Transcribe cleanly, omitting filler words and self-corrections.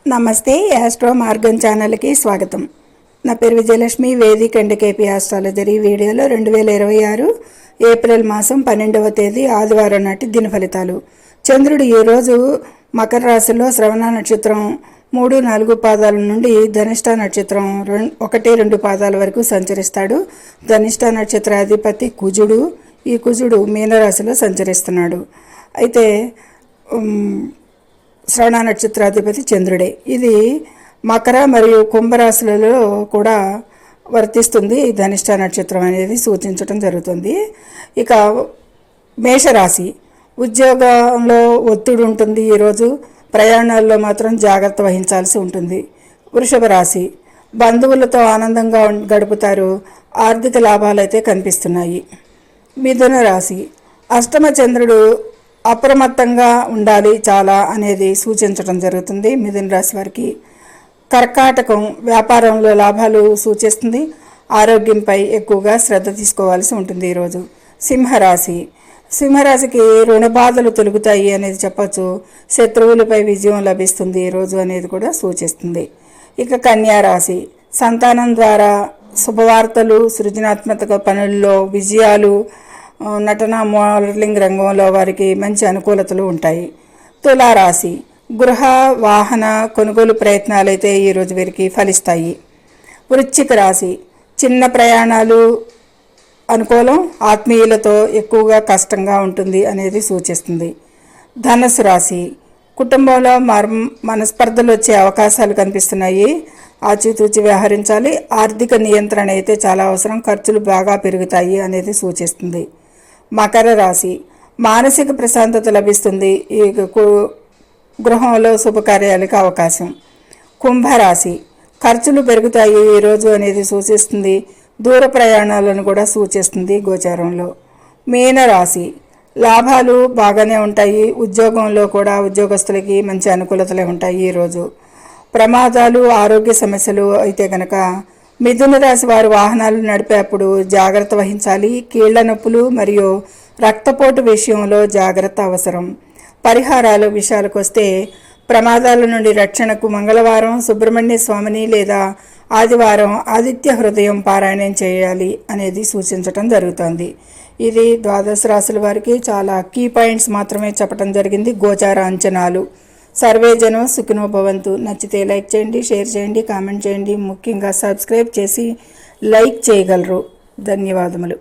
నమస్తే, యాస్ట్రో మార్గం ఛానల్కి స్వాగతం. నా పేరు Vijayalakshmi, Vedic and KP astrologer. ఈ వీడియోలో 2026 ఏప్రిల్ మాసం 12వ తేదీ ఆదివారం నాటి దిన ఫలితాలు. చంద్రుడు ఈరోజు మకర రాశిలో శ్రవణ నక్షత్రం 3-4 పాదాల నుండి ధనిష్ట నక్షత్రం 1-2 పాదాల వరకు సంచరిస్తాడు. ధనిష్ట నక్షత్రాధిపతి కుజుడు. ఈ కుజుడు మీనరాశిలో సంచరిస్తున్నాడు. అయితే శ్రవణ నక్షత్రాధిపతి చంద్రుడే. ఇది మకర మరియు కుంభరాశులలో కూడా వర్తిస్తుంది. ఈ ధనిష్ట నక్షత్రం అనేది సూచించడం జరుగుతుంది. ఇక మేషరాశి, ఉద్యోగంలో ఒత్తిడి ఉంటుంది. ఈరోజు ప్రయాణాల్లో మాత్రం జాగ్రత్త వహించాల్సి ఉంటుంది. వృషభ రాశి, బంధువులతో ఆనందంగా గడుపుతారు. ఆర్థిక లాభాలు అయితే కనిపిస్తున్నాయి. మిథున రాశి, అష్టమ చంద్రుడు అప్రమత్తంగా ఉండాలి చాలా అనేది సూచించడం జరుగుతుంది మిథున రాశి వారికి. కర్కాటకం, వ్యాపారంలో లాభాలు సూచిస్తుంది. ఆరోగ్యంపై ఎక్కువగా శ్రద్ధ తీసుకోవాల్సి ఉంటుంది ఈరోజు. సింహరాశి, సింహరాశికి రుణ బాధలు తొలుగుతాయి అనేది చెప్పచ్చు. శత్రువులపై విజయం లభిస్తుంది ఈరోజు అనేది కూడా సూచిస్తుంది. ఇక కన్యారాశి, సంతానం ద్వారా శుభవార్తలు, సృజనాత్మక పనుల్లో విజయాలు, నటన, మోడలింగ్ రంగంలో వారికి మంచి అనుకూలతలు ఉంటాయి. తులారాశి, గృహ వాహన కొనుగోలు ప్రయత్నాలు అయితే ఈరోజు వీరికి ఫలిస్తాయి. వృశ్చిక రాశి, చిన్న ప్రయాణాలు అనుకూలం. ఆత్మీయులతో ఎక్కువగా కష్టంగా ఉంటుంది అనేది సూచిస్తుంది. ధనుసు రాశి, కుటుంబంలో మనస్పర్ధలు వచ్చే అవకాశాలు కనిపిస్తున్నాయి. ఆచితూచి వ్యవహరించాలి. ఆర్థిక నియంత్రణ అయితే చాలా అవసరం. ఖర్చులు బాగా పెరుగుతాయి అనేది సూచిస్తుంది. మకర రాశి, మానసిక ప్రశాంతత లభిస్తుంది. ఈ గృహంలో శుభకార్యాలకు అవకాశం. కుంభరాశి, ఖర్చులు పెరుగుతాయి ఈరోజు అనేది సూచిస్తుంది. దూర ప్రయాణాలను కూడా సూచిస్తుంది గోచారంలో. మీనరాశి, లాభాలు బాగానే ఉంటాయి. ఉద్యోగంలో కూడా ఉద్యోగస్తులకి మంచి అనుకూలతలే ఉంటాయి ఈరోజు. ప్రమాదాలు, ఆరోగ్య సమస్యలు అయితే కనుక మిథున రాశి వారు వాహనాలు నడిపేప్పుడు జాగ్రత్త వహించాలి. కీళ్ల నొప్పులు మరియు రక్తపోటు విషయంలో జాగ్రత్త అవసరం. పరిహారాల విషయాలకు వస్తే, ప్రమాదాల నుండి రక్షణకు మంగళవారం సుబ్రహ్మణ్య స్వామిని లేదా ఆదివారం ఆదిత్య హృదయం పారాయణం చేయాలి అనేది సూచించడం జరుగుతుంది. ఇది ద్వాదశ రాశుల వారికి చాలా కీ పాయింట్స్ మాత్రమే చెప్పడం జరిగింది. గోచార అంచనాలు. సర్వే జనం సుఖినో భవంతు. నచ్చితే లైక్ చేయండి, షేర్ చేయండి, కామెంట్ చేయండి. ముఖ్యంగా సబ్స్క్రైబ్ చేసి లైక్ చేయగలరు. ధన్యవాదములు.